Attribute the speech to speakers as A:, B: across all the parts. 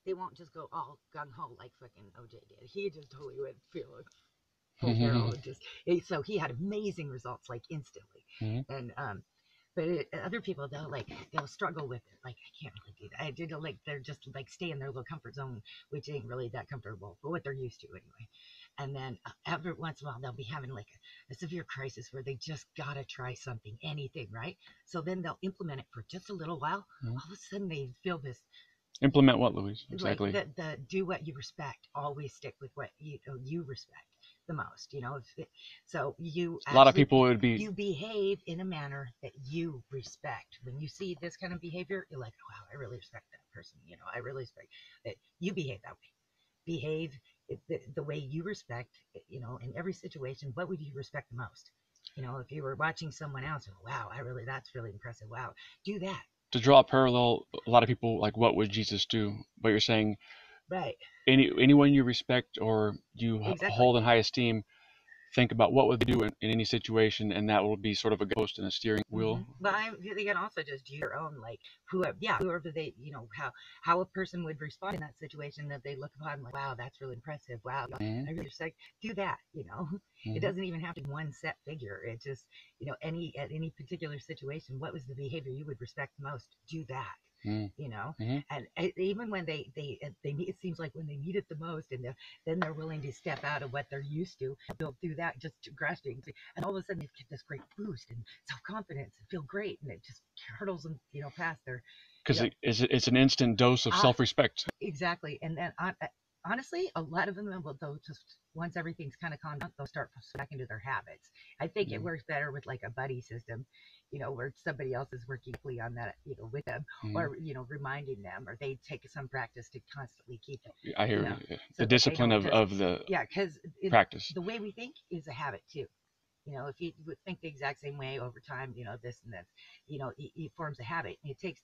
A: they won't just go all gung ho like fucking OJ did. He just totally went feel like full barrel and just so he had amazing results like instantly. And but other people they'll struggle with it. Like, I can't really do that. I did like they're just like stay in their little comfort zone, which ain't really that comfortable, but what they're used to anyway. And then every once in a while they'll be having like a severe crisis where they just gotta try something, anything, right? So then they'll implement it for just a little while. All of a sudden they feel this.
B: Implement what, Louise? Exactly.
A: Like the do what you respect. Always stick with what you respect the most. So you
B: a lot of people would be
A: you behave in a manner that you respect. When you see this kind of behavior, you're like, wow, I really respect that person. I really respect that you behave that way. Behave the way you respect. In every situation, what would you respect the most? If you were watching someone else, wow, that's really impressive. Wow, do that.
B: To draw a parallel, a lot of people like, what would Jesus do? But you're saying,
A: right?
B: Anyone you respect or you
A: exactly.
B: hold in high esteem, think about what would they do in any situation, and that will be sort of a ghost and a steering wheel.
A: But they can also just do your own, like whoever they, how a person would respond in that situation that they look upon like, wow, that's really impressive. Wow, I really just like do that. It doesn't even have to be one set figure. It just, at any particular situation, what was the behavior you would respect most? Do that. And even when they it seems like when they need it the most, and then they're willing to step out of what they're used to, they'll do that just grasping, and all of a sudden they get this great boost and self-confidence and feel great, and it just hurdles them past their,
B: because it's an instant dose of self-respect.
A: Exactly. And then honestly, a lot of them they'll just, once everything's kind of calmed down, they'll start back into their habits. I think it works better with like a buddy system, where somebody else is working on that, with them, or, reminding them, or they take some practice to constantly keep it.
B: I hear you. The discipline of the
A: because
B: practice.
A: The way we think is a habit too. If you would think the exact same way over time, this and that, it forms a habit. It takes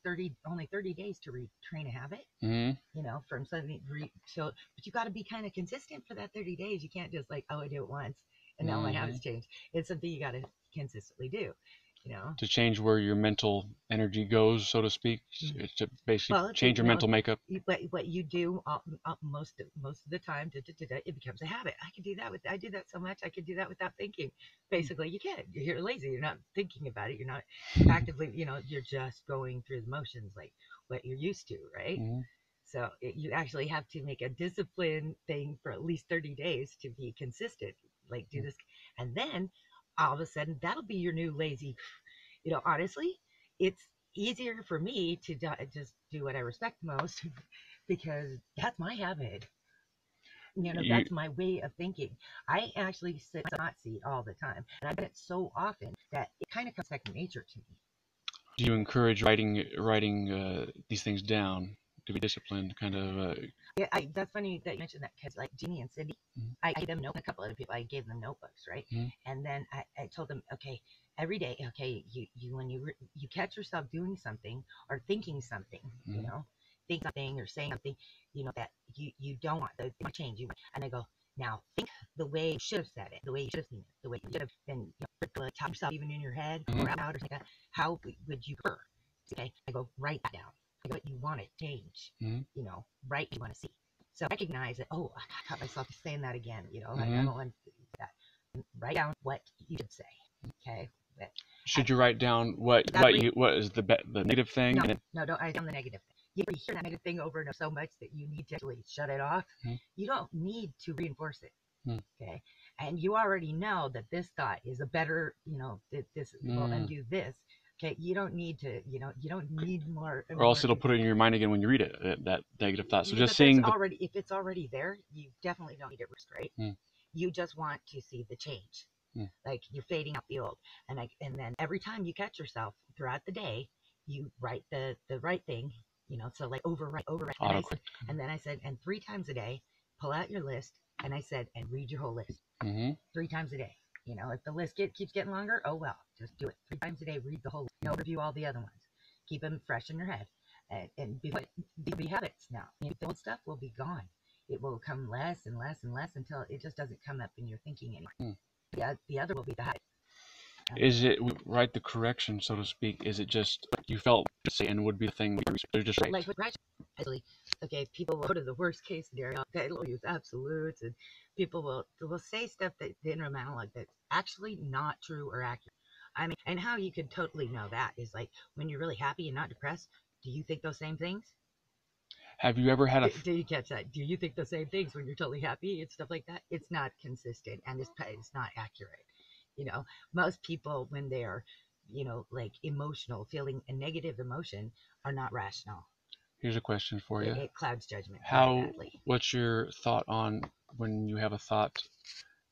A: only 30 days to retrain a habit, from something. But you got to be kind of consistent for that 30 days. You can't just like, oh, I do it once and now my habits change. It's something you got to consistently do. To
B: change where your mental energy goes, so to speak, to basically change your mental makeup.
A: What you do most of the time, it becomes a habit. I do that so much, I could do that without thinking. Basically, you can't. You're lazy. You're not thinking about it. You're not actively, you're just going through the motions like what you're used to, right? So you actually have to make a discipline thing for at least 30 days to be consistent. Like do this, and then all of a sudden that'll be your new lazy. Honestly, it's easier for me to just do what I respect most because that's my habit. That's my way of thinking. I actually sit on the hot seat all the time, and I do it so often that it kind of comes second nature to me.
B: Do you encourage writing these things down to be disciplined, kind of?
A: Yeah, that's funny that you mentioned that, because like Jeannie and Cindy, I gave them a couple other people. I gave them notebooks, right? And then I told them, okay, every day, okay, you when you catch yourself doing something or thinking something, think something or saying something, that you don't want to change. And I go, now think the way you should have said it, the way you should have seen it, the way you should have been, tell yourself even in your head or out or something like that. How would you prefer? Okay, I go, write that down. What you want to change, write what you want to see. So recognize that, oh, I caught myself saying that again, I don't want to do that. And write down what you should say, okay?
B: Should you write down what is the negative thing?
A: No, don't write down the negative thing. You hear that negative thing over and over so much that you need to actually shut it off. You don't need to reinforce it, okay? And you already know that this thought is a better, this will undo this. Okay, you don't need to, you don't need more.
B: Or else it'll put it in your mind again when you read it, that negative thought. So just
A: seeing if it's already there, you definitely don't need it right. You just want to see the change. Like you're fading out the old. And then every time you catch yourself throughout the day, you write the right thing, so like overwrite. And then I said, and 3 times a day, pull out your list, and I said, and read your whole list. 3 times a day. If the list keeps getting longer, oh well, just do it 3 times a day. Read the whole list. Review all the other ones. Keep them fresh in your head, and be habits now. The old stuff will be gone. It will come less and less and less until it just doesn't come up in your thinking anymore. The other will be the habit.
B: Is it write the correction, so to speak? Is it just you felt say and would be the thing you're just right?
A: Like with correction, actually, Okay, people will go to the worst case scenario. They'll use absolutes, and people will say stuff that the inner monologue that's actually not true or accurate. I mean, and how you can totally know that is like when you're really happy and not depressed. Do you think those same things?
B: Have you ever had a
A: Do you catch that? Do you think the same things when you're totally happy and stuff like that? It's not consistent and it's not accurate. Most people when they're, like emotional, feeling a negative emotion, are not rational.
B: here's a question for you.
A: It clouds judgment very
B: How
A: badly.
B: what's your thought on when you have a thought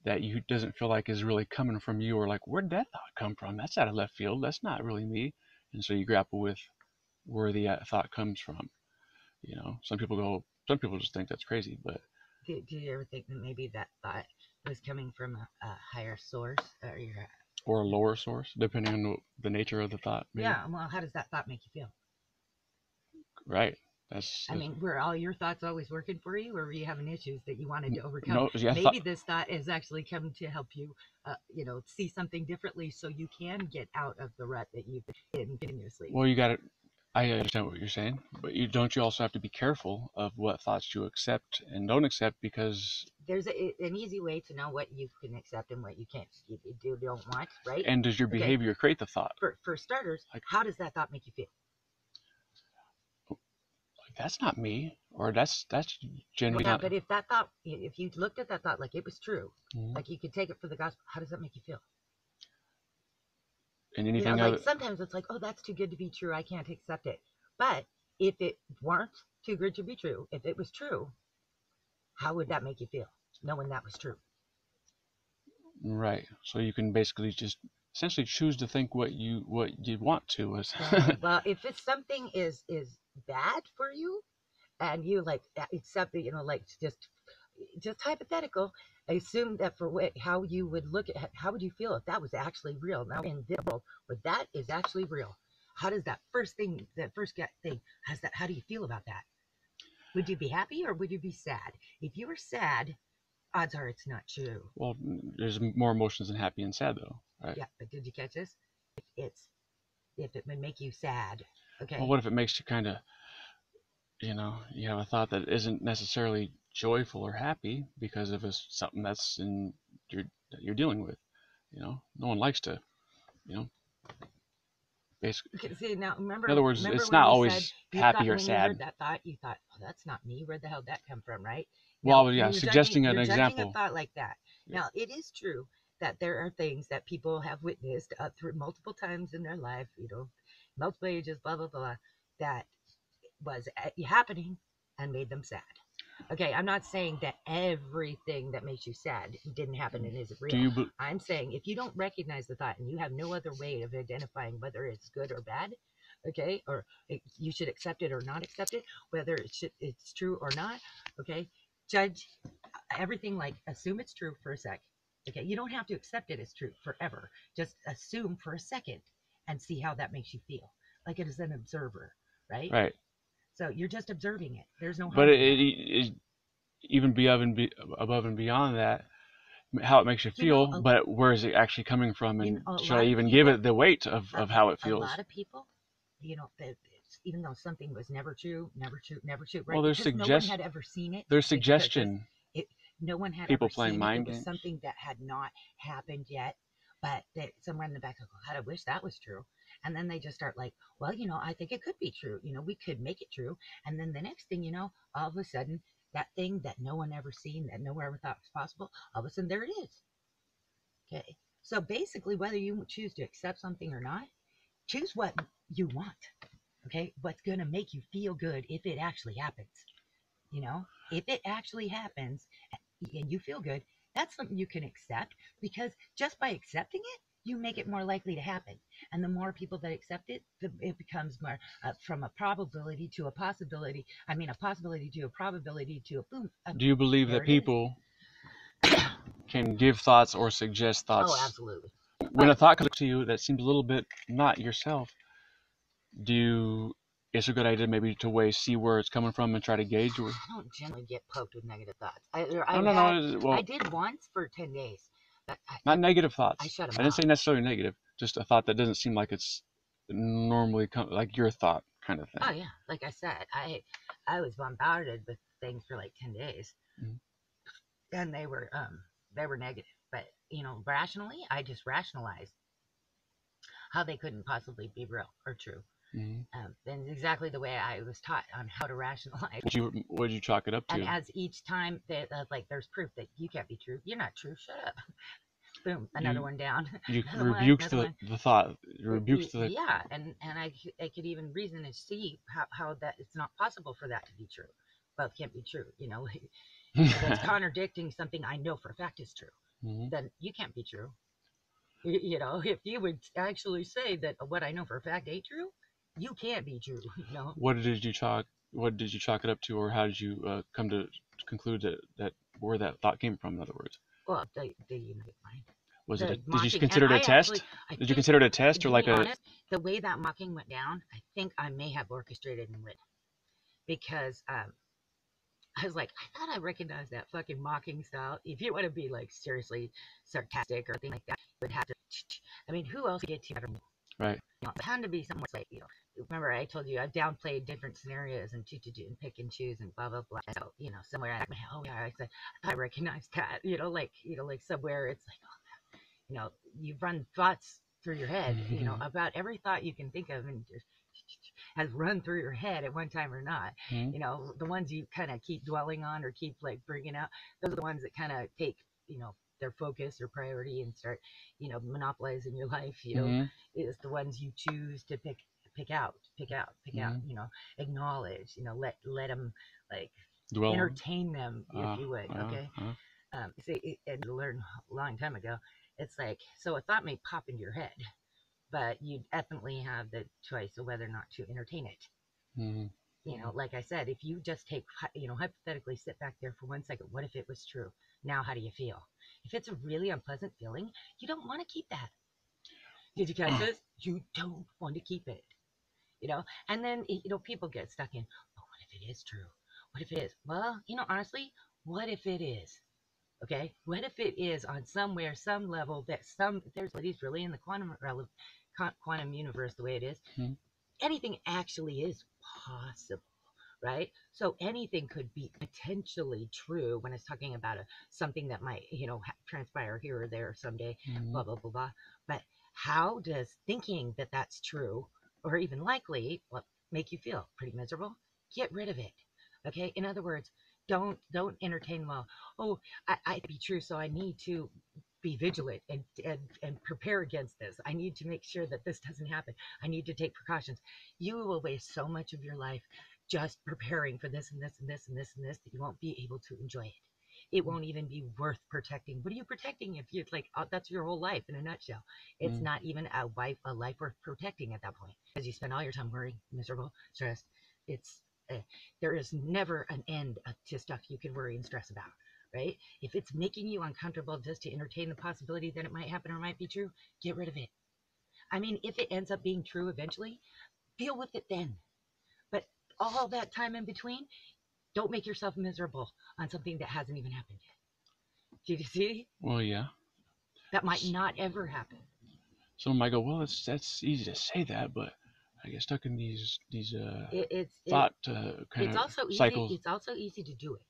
B: that you doesn't feel like is really coming from you, or like, where'd that thought come from? That's out of left field. That's not really me. And so you grapple with where the thought comes from. Some people just think that's crazy, but
A: Do you ever think that maybe that thought was coming from a higher source,
B: or a lower source, depending on the nature of the thought, maybe.
A: yeah, well, how does that thought make you feel?
B: Right. That's
A: I mean, were all your thoughts always working for you, or were you having issues that you wanted to overcome?
B: no. Yeah,
A: Maybe this thought has actually come to help you, see something differently, so you can get out of the rut that you've been in continuously.
B: well, you got to. I understand what you're saying, but you also have to be careful of what thoughts you accept and don't accept, because
A: There's an easy way to know what you can accept and what you can't. You don't want, right?
B: and does your
A: Okay.
B: behavior create the thought?
A: For starters,
B: Like,
A: how does that thought make you feel?
B: that's not me, or that's generally
A: Yeah,
B: not.
A: but if that thought, if you looked at that thought like it was true,
B: Mhm.
A: like you could take it for the gospel, how does that make you feel?
B: And anything
A: Like sometimes it's like, oh, that's too good to be true. I can't accept it. But if it weren't too good to be true, if it was true, how would that make you feel, knowing that was true?
B: right. So you can basically just essentially choose to think what you want to.
A: Well, if it's something is bad for you, and you like accept it, like just hypothetical, assume that for how you would look at how would you feel if that was actually real now in this world where that is actually real. How does that first thing, how do you feel about that? Would you be happy or would you be sad? If you were sad, odds are it's not true.
B: Well, there's more emotions than happy and sad, though, right?
A: Yeah, but did you catch this? It's if it would make you sad. Okay.
B: Well, what if it makes you kind of, you have a thought that isn't necessarily joyful or happy because of something that's that you're dealing with. No one likes to, you know, basically.
A: Okay, see, now
B: In other words,
A: remember
B: it's
A: when
B: not
A: we said
B: always
A: you
B: happy
A: thought
B: or
A: when you heard
B: sad.
A: that thought, you thought, oh, that's not me. Where the hell did that come from, right? Now,
B: Well, yeah,
A: when
B: suggesting an
A: you're judging a
B: example.
A: thought like that.
B: Yeah.
A: Now, it is true that there are things that people have witnessed through multiple times in their life, multiple ages, blah blah blah, that was happening and made them sad. Okay, I'm not saying that everything that makes you sad didn't happen and isn't
B: Do
A: real.
B: you?
A: I'm saying if you don't recognize the thought and you have no other way of identifying whether it's good or bad, okay, or you should accept it or not accept it, whether it's true or not, okay, judge everything, like assume it's true for a sec. Okay, you don't have to accept it as true forever. Just assume for a second and see how that makes you feel, like it is an observer, right?
B: Right.
A: So you're just observing it. There's no harm
B: But
A: in that.
B: it even above and beyond that, how it makes you feel, but where is it actually coming from, and should I even give it the weight of how it
A: A
B: feels?
A: lot of people, even though something was never true, never true, never true, right?
B: Well,
A: Because no one had ever seen it.
B: There's suggestion.
A: No one had
B: People
A: ever
B: playing
A: seen
B: mind
A: it. It was
B: games.
A: something that had not happened yet, but that someone in the back goes, God, I wish that was true. And then they just start like, well, I think it could be true. We could make it true. And then the next thing you know, all of a sudden, that thing that no one ever seen, that no one ever thought was possible, all of a sudden there it is. Okay. So basically, whether you choose to accept something or not, choose what you want. Okay. What's going to make you feel good if it actually happens. If it actually happens and you feel good, that's something you can accept, because just by accepting it, you make it more likely to happen. And the more people that accept it, it becomes more from a probability to a possibility. I mean, a possibility to a probability to a boom.
B: Do you believe that people can give thoughts or suggest thoughts?
A: Oh, absolutely.
B: When a thought comes to you that seems a little bit not yourself, it's a good idea maybe to see where it's coming from and try to gauge?
A: I don't generally get poked with negative thoughts.
B: No. Well,
A: I did once for 10 days. But
B: not negative thoughts.
A: I shut them
B: I didn't
A: off.
B: say necessarily negative, just a thought that doesn't seem like it's normally like your thought kind of thing.
A: Oh yeah, like I said, I was bombarded with things for like 10 days,
B: Mhm.
A: and they were negative. But rationally, I just rationalized how they couldn't possibly be real or true.
B: Mhm.
A: And exactly the way I was taught on how to rationalize.
B: What did you chalk it up
A: And
B: to?
A: as each time that like there's proof that you can't be true, you're not true. Shut up. Boom, another
B: You
A: one down.
B: you
A: Another one,
B: rebuked
A: another one.
B: the thought. You rebuked the
A: Yeah, and I could even reason and see how that it's not possible for that to be true. Well, it can't be true. If it's contradicting something I know for a fact is true,
B: Mhm.
A: then you can't be true. If you would actually say that what I know for a fact ain't true, you can't be true.
B: What did you chalk it up to, or how did you come to conclude that where that thought came from? In other words,
A: Well, the United Mind,
B: was it
A: the
B: did you
A: mocking, and
B: consider it a test?
A: I
B: Did you
A: think,
B: consider it a test or
A: to
B: like
A: be
B: a
A: honest, the way that mocking went down, I think I may have orchestrated and written because I was like, I thought I recognized that fucking mocking style. If you want to be like seriously sarcastic or anything like that, you would have to. I mean, who else gets you better?
B: right?
A: It had to be someone like Remember, I told you I've downplayed different scenarios and and pick and choose and blah blah blah. So somewhere oh yeah, I said I recognized that. Like somewhere it's like you've run thoughts through your head. About every thought you can think of and just has run through your head at one time or not.
B: Mhm.
A: The ones you kind of keep dwelling on or keep like bringing out, those are the ones that kind of take, their focus or priority and start, monopolizing your life,
B: Mhm.
A: is the ones you choose to pick out,
B: Mhm.
A: acknowledge, let them like
B: Dwell on.
A: entertain them, if you would. Okay.
B: Uh.
A: See, and learned a long time ago, it's like, so a thought may pop into your head, but you definitely have the choice of whether or not to entertain it.
B: Mhm.
A: Like I said, if you just take, hypothetically sit back there for 1 second, what if it was true? Now, how do you feel? If it's a really unpleasant feeling, you don't want to keep that. Did you catch this? You don't want to keep it, And then, people get stuck in, oh, what if it is true? What if it is? Well, honestly, what if it is? Okay, what if it is on somewhere, some level that there's ladies really in the quantum universe the way it is,
B: Mhm.
A: anything actually is possible, right? So anything could be potentially true when it's talking about something that might, transpire here or there someday, blah,
B: Mhm.
A: blah, blah, blah. But how does thinking that that's true or even likely make you feel pretty miserable? Get rid of it. Okay. In other words, don't entertain, well, oh, I be true, so I need to be vigilant and prepare against this. I need to make sure that this doesn't happen. I need to take precautions. You will waste so much of your life just preparing for this and this and this and this and this that you won't be able to enjoy it. It won't even be worth protecting. What are you protecting if you're like, that's your whole life in a nutshell? It's
B: Mhm.
A: not even a life worth protecting at that point, because you spend all your time worrying, miserable, stressed. It's uh, there is never an end to stuff you can worry and stress about, right? If it's making you uncomfortable just to entertain the possibility that it might happen or might be true, get rid of it. I mean, if it ends up being true eventually, deal with it then. But all that time in between, don't make yourself miserable on something that hasn't even happened yet. Do you see?
B: Well, yeah.
A: That might not ever happen.
B: Someone might go, well, that's easy to say that, but I get stuck in these
A: It, it's it
B: thought kind
A: it's
B: of
A: also easy.
B: cycles.
A: It's also easy to do it.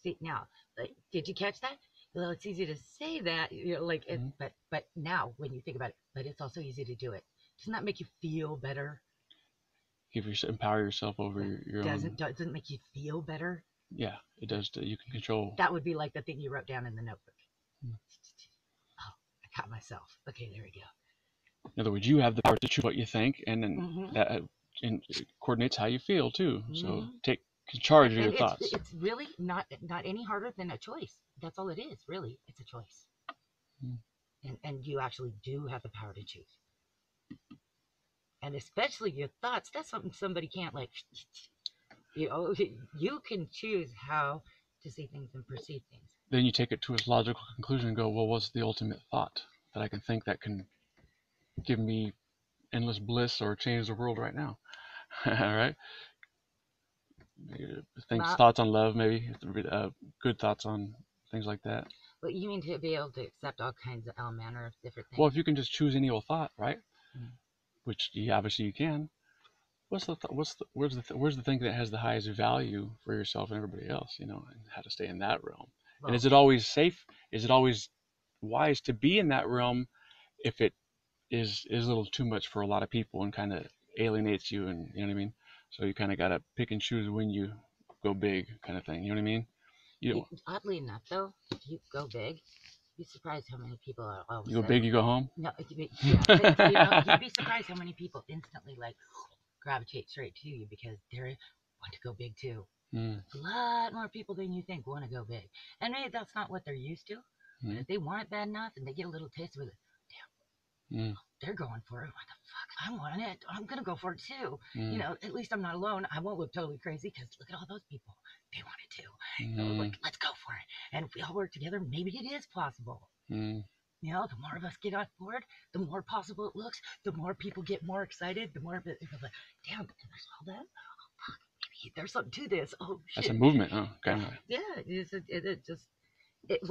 A: See now, like, did you catch that? Well, it's easy to say that, like it,
B: Mhm.
A: but now when you think about it, but it's also easy to do it. Doesn't that make you feel better?
B: Empower yourself over
A: Yeah.
B: your own.
A: Doesn't make you feel better?
B: Yeah, it does. You can control.
A: That would be like the thing you wrote down in the notebook.
B: Mm.
A: Oh, I caught myself. Okay, there we go.
B: In other words, you have the power to choose what you think, and then
A: Mm-hmm.
B: that it coordinates how you feel too. So
A: Mm-hmm.
B: take charge of your
A: And
B: thoughts.
A: it's really not any harder than a choice. That's all it is, really. It's a choice,
B: Mm.
A: and you actually do have the power to choose. And especially your thoughts. That's something somebody can't like. You can choose how to see things and perceive things.
B: Then you take it to its logical conclusion and go, well, what's the ultimate thought that I can think that can give me endless bliss or change the world right now? All right. Think
A: Well,
B: thoughts on love, maybe good thoughts on things like that.
A: but you mean to be able to accept all manner of different
B: Well,
A: things.
B: if you can just choose any old thought, right?
A: Mm.
B: Which obviously you can. where's the thing that has the highest value for yourself and everybody else, and how to stay in that realm. And
A: Well,
B: is it always safe? Is it always wise to be in that realm if it is a little too much for a lot of people and kind of alienates you, and you know what I mean? So you kind of got to pick and choose when you go big, kind of thing. You know what I mean? You don't,
A: oddly enough, though, if you go big, you'd be surprised how many people are all of a
B: you go
A: sudden.
B: big, you go home.
A: No, yeah, but you'd be surprised how many people instantly like gravitate straight to you because they want to go big too.
B: Mm,
A: A lot more people than you think want to go big, and maybe that's not what they're used to. But
B: mm,
A: if they want it bad enough and they get a little taste of it,
B: mm,
A: they're going for it. What the fuck? I want it. I'm gonna go for it too.
B: mm,
A: At least I'm not alone. I won't look totally crazy because look at all those people. They want it too.
B: mm,
A: Like let's go for it. And if we all work together, maybe it is possible.
B: mm.
A: The more of us get on board, the more possible it looks. The more people get more excited. The more people like, damn, there's all that. Oh fuck, maybe there's something to this. Oh
B: That's a
A: shit.
B: movement, huh?
A: Yeah,
B: Kind of.
A: yeah. It just it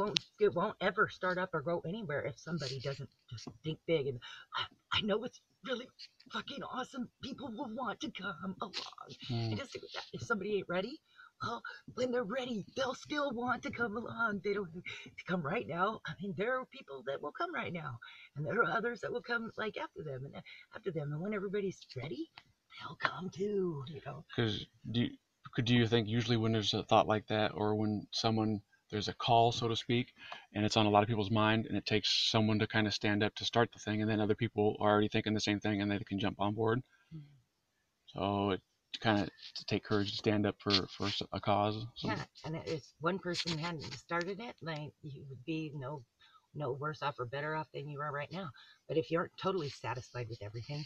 A: won't ever start up or go anywhere if somebody doesn't just think big. And I know it's really fucking awesome. People will want to come along. And
B: Mm.
A: just think of that. If somebody ain't ready, well, when they're ready, they'll still want to come along. They don't have to come right now. I mean, there are people that will come right now, and there are others that will come like after them and after them. And when everybody's ready, they'll come too.
B: Because do you think usually when there's a thought like that, or when there's a call, so to speak, and it's on a lot of people's mind, and it takes someone to kind of stand up to start the thing, and then other people are already thinking the same thing, and they can jump on board. So it kind of to take courage to stand up for a cause.
A: Yeah, and if one person hadn't started it, like you would be no worse off or better off than you are right now. But if you aren't totally satisfied with everything,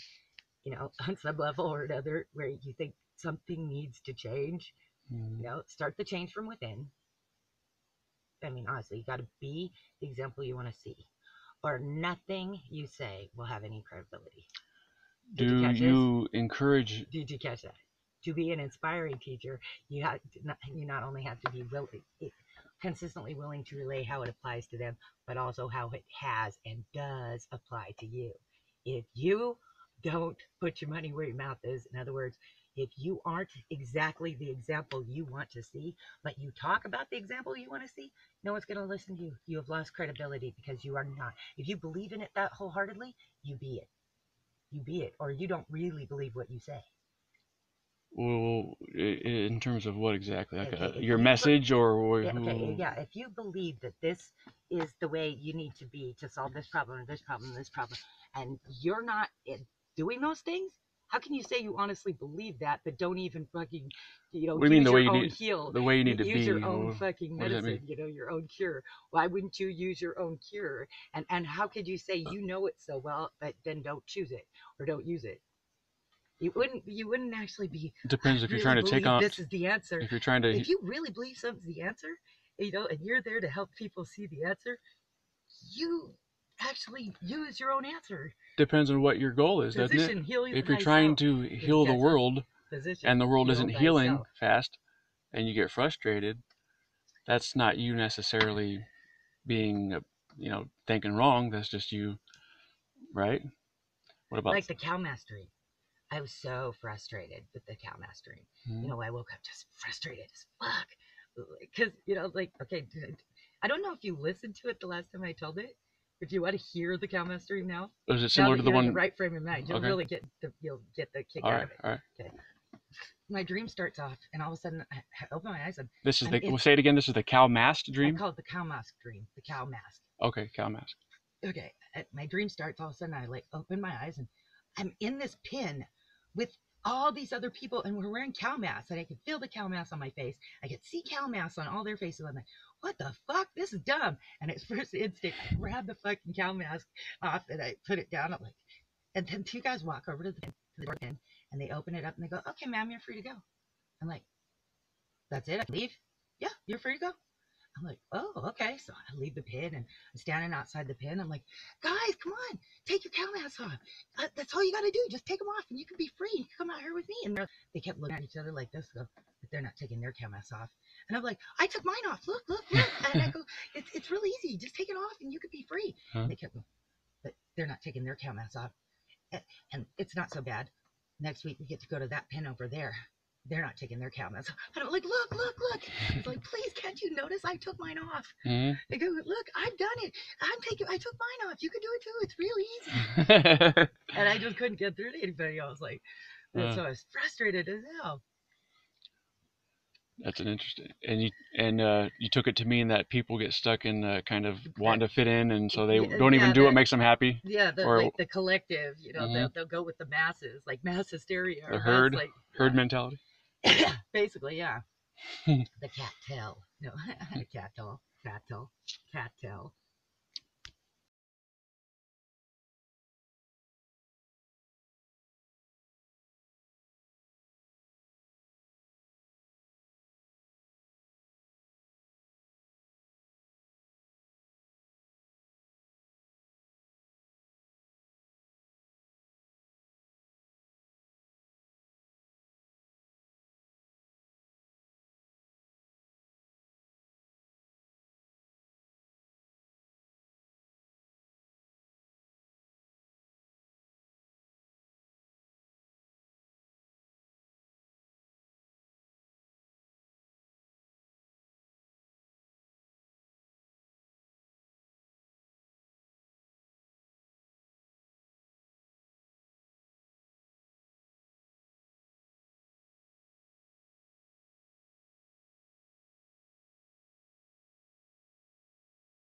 A: on some level or another, where you think something needs to change,
B: Mm.
A: start the change from within. I mean, honestly, you got to be the example you want to see, or nothing you say will have any credibility. Did you
B: Do
A: catch this?
B: you encourage?
A: Did you catch that? To be an inspiring teacher, you not only have to be consistently willing to relay how it applies to them, but also how it has and does apply to you. If you don't put your money where your mouth is, in other words, if you aren't exactly the example you want to see, but you talk about the example you want to see, no one's going to listen to you. You have lost credibility because you are not. If you believe in it that wholeheartedly, you be it. You be it, or you don't really believe what you say.
B: Well, in terms of what exactly? Like
A: Okay, if
B: your
A: you
B: message, or
A: yeah, okay,
B: who?
A: yeah, if you believe that this is the way you need to be to solve this problem, this problem, this problem, and you're not doing those things, how can you say you honestly believe that, but don't even fucking,
B: What do you mean
A: use your own heal,
B: the way you need to
A: use your
B: be?
A: own fucking
B: What does that mean?
A: medicine, your own cure? Why wouldn't you use your own cure? And how could you say you know it so well, but then don't choose it or don't use it? You wouldn't actually be,
B: It
A: I
B: depends if you're
A: really
B: trying to take
A: believe
B: on.
A: this is the answer.
B: If you're trying to,
A: If you really believe something's the answer, and you're there to help people see the answer, you actually use your own answer.
B: depends on what your goal is, doesn't it?
A: Physician, heal
B: If you're trying
A: thyself.
B: to
A: Did you
B: heal the
A: catch that?
B: world
A: Physician,
B: and the world
A: heal
B: isn't healing
A: thyself.
B: fast, and you get frustrated, that's not you necessarily being, thinking wrong. That's just you, right? What about?
A: Like the cow mastering. I was so frustrated with the cow mastering.
B: Hmm.
A: I woke up just frustrated as fuck. Because, like, okay, I don't know if you listened to it the last time I told it. If you want to hear the cow mastering now,
B: Is it
A: now
B: similar
A: that
B: to the
A: you're in the
B: one?
A: right frame of mind,
B: Okay.
A: you'll get the kick
B: All
A: out
B: right.
A: of it.
B: All right.
A: Okay. My dream starts off, and all of a sudden, I open my eyes,
B: This is
A: and
B: the. We'll
A: it's
B: say it again. This is the cow masked
A: I
B: dream.
A: call it the cow mask dream. The cow mask.
B: Okay, cow mask.
A: Okay, my dream starts. All of a sudden, I like open my eyes, and I'm in this pin with all these other people, and we're wearing cow masks, and I can feel the cow masks on my face. I can see cow masks on all their faces. I'm like, what the fuck? This is dumb. And at first instinct, I grab the fucking cow mask off, and I put it down. I'm like, and then two guys walk over to the door pin, and they open it up, and they go, okay, ma'am, you're free to go. I'm like, that's it? I can leave? Yeah, you're free to go. I'm like, oh, okay. So I leave the pin and I'm standing outside the pin. I'm like, guys, come on, take your cow masks off. That's all you got to do. Just take them off and you can be free. You can come out here with me. And they kept looking at each other like this, but they're not taking their cow masks off. And I'm like, I took mine off. Look, look, look. And I go, it's really easy. Just take it off and you could be free.
B: Huh?
A: And they kept going, but they're not taking their cow masks off. And it's not so bad. Next week we get to go to that pen over there. They're not taking their cow meds. And I'm like, look, look, look. It's like, please, can't you notice I took mine off?
B: Mm-hmm.
A: They go, look, I've done it. I took mine off. You can do it too. It's real easy. And I just couldn't get through to anybody. I was like, so I was frustrated as hell.
B: That's an interesting, and you took it to mean that people get stuck in kind of wanting to fit in, and so they don't even do what makes them happy.
A: Yeah,
B: or
A: like the collective, they'll go with the masses, like mass hysteria.
B: The herd,
A: like,
B: herd mentality.
A: Basically, yeah. The cat tail, no, cat tail.